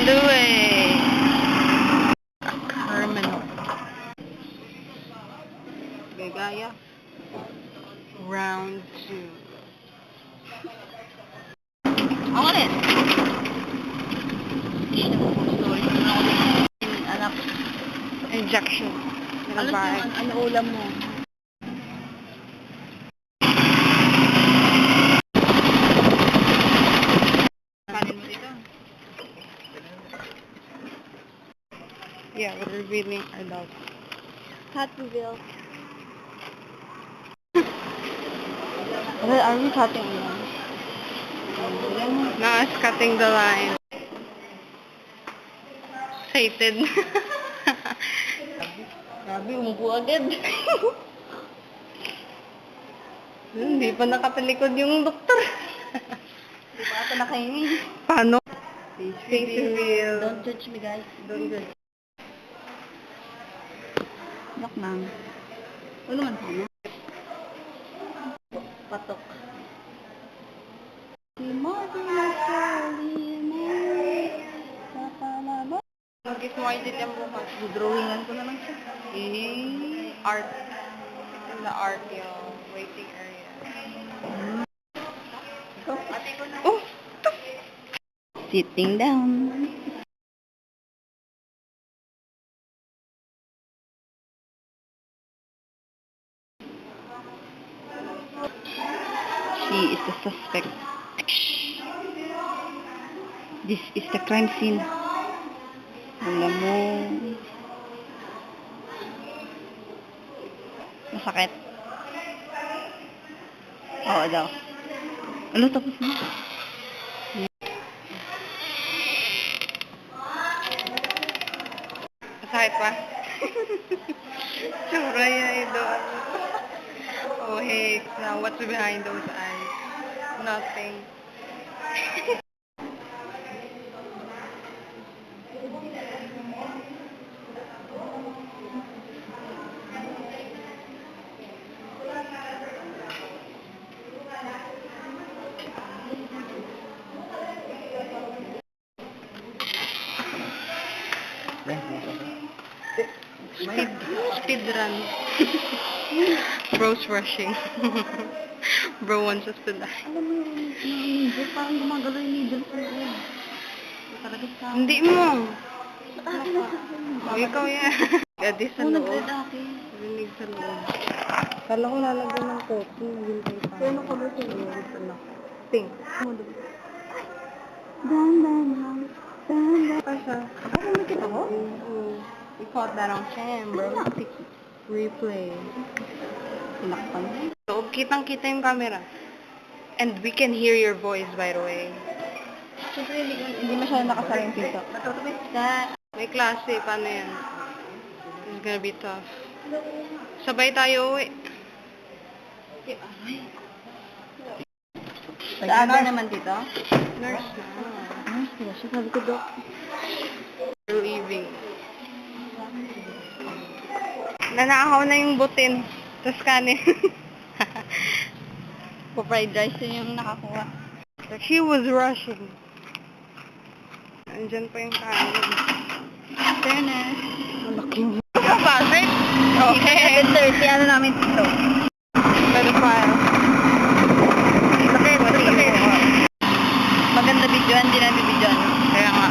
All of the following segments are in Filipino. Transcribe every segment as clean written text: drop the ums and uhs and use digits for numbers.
the way. Terminal. Gagaya. Round 2. Ako rin. Story. Anak. Injection. Ano ulam mo? Kanin mo dito? Yeah, we're revealing our dog. Cat reveal. Are we cutting them? Now it's cutting the line. Sated. Grabe, umupo agad. Hindi pa nakatalikod yung doktor. Hindi pa ata nakahingi. Paano? Face reveal. Don't judge me, guys. Don't judge. Yak nang. Ano man sana? Patok. Mag-give mo idea yung bukas. Drawingan ko na lang siya. Art. It's in the art, yung waiting area. Oh! Sitting down. She is the suspect. This is the crime scene. Alam mo. Masakit. Oo daw. Ano tapos na? Masakit pa? Tsura yan doon. Oh, hey. Now, what's behind those eyes? Nothing. Speed run. Bro's rushing. Bro wants us to die. Alam mo yung needle, parang gumagalaw yung needle sa loob. Talaga sa... Hindi mo. Akin na sa... Oh, ikaw yan. Gadi sa loob. Nag-red akin. Rinig sa loob. Kala ko lalagyan ng coating. Naghintay pa. Pero ano color sa loob? Pink. Dan. Pa siya. Ako nakita ko? We caught that on camera. Replay. Sinakpan. So, kitang-kita yung camera. And we can hear your voice, by the way. Siyempre, hindi masyadong nakasara yung pinto. Matutupit ka. May klase. Paano yan? It's gonna be tough. Sabay tayo uwi. Sa aga naman dito? Nurse na. Nurse na siya. Sabi ko, Dok. We're leaving. Nanakaw na yung butin. Tapos kanin. Pa-fried rice yun yung nakakuha. She was rushing. Andyan pa yung kanin. Fairness. Malaking bakit? Okay. 7:30, ano namin dito? Pedophile. Bakit? Maganda video, hindi namin video. Kaya nga.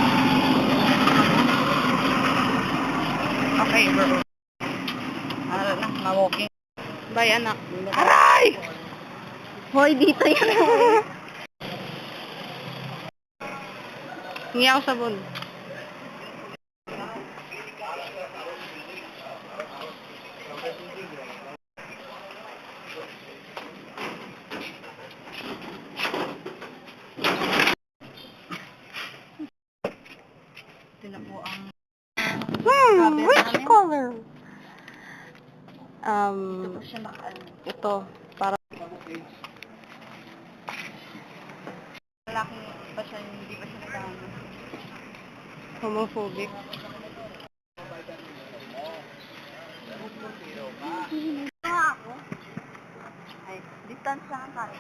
Okay, bro. Ano na, ma-walking. Bye, anak. Aray! Hoy, dito yan. Hingi ako sabon. Ito na po ang... Which color? Ito po siya naka-ano. Ito. Para Malaki pa siya, hindi pa siya nagkano. homophobic. Ako? Ay, distance lang tayo.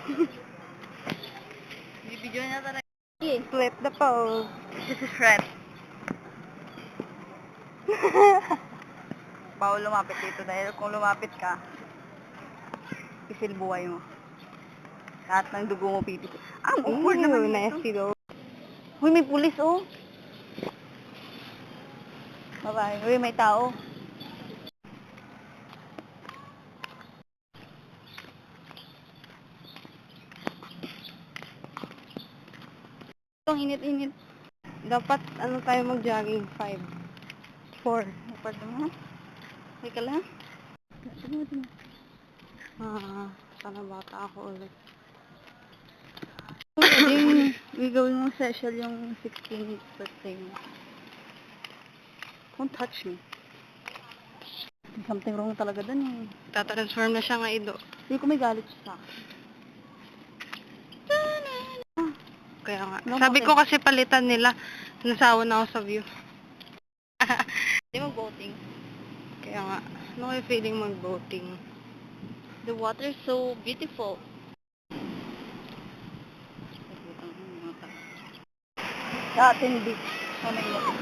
Hindi video na talaga. Flip the pole. This is red. Bawal lumapit dito dahil kung lumapit ka, pisil buhay mo. Lahat ng dugo mo pipiti. Ang awkward naman dito. Nasty daw. Uy, may pulis, oh. Bye-bye. Uy, may tao. Ang init-init. Dapat, ano tayo mag-jogging? 5. 4. Awkward naman. Uy ka lang. Sana bata ako ulit. We gawin mo special yung 16th birthday mo. Don't touch me. Something wrong talaga dun eh. Tatransform na siya nga Ido. Hindi ko may galit siya sa akin. Kaya nga. Ano Sabi ba ko kasi palitan nila. Nasawa na ako sa view. Hindi mag-voting. Kaya nga. Ano kayo feeling mag-voting? The water is so beautiful. Sa atin beach. Oh my God.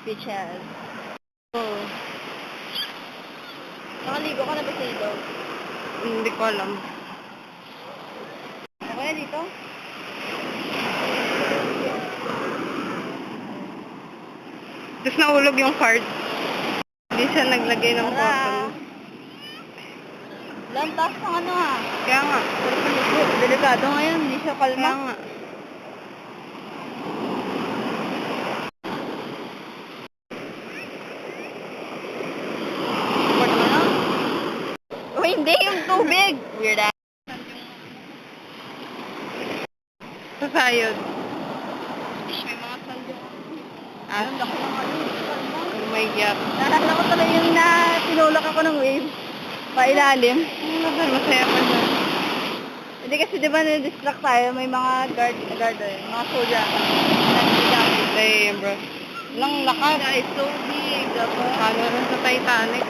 Beaches. Oo. Nakaligo ka na ba sa ilog? Hindi ko alam. Ako na dito? Tapos nahulog yung card. Hindi siya naglagay ng Tara. bottle. Lantas ng ano ha? Kaya nga. Delikado ngayon, hindi siya Kaya kalma. nga. Port mo na? O hindi, yung tubig! Weird ass. Sasayod. May mga sandyo. Ah, Ang laki ng ano, hindi kalma. oh my God. Naalala ko talaga yung na tinulak ako ng wave. Pailalim. Masaya pa siya. Hindi kasi di ba na-distract tayo, may mga guard mga soldier. Damn, bro. Walang lakas. Guys, so big. Ano rin sa Titanic.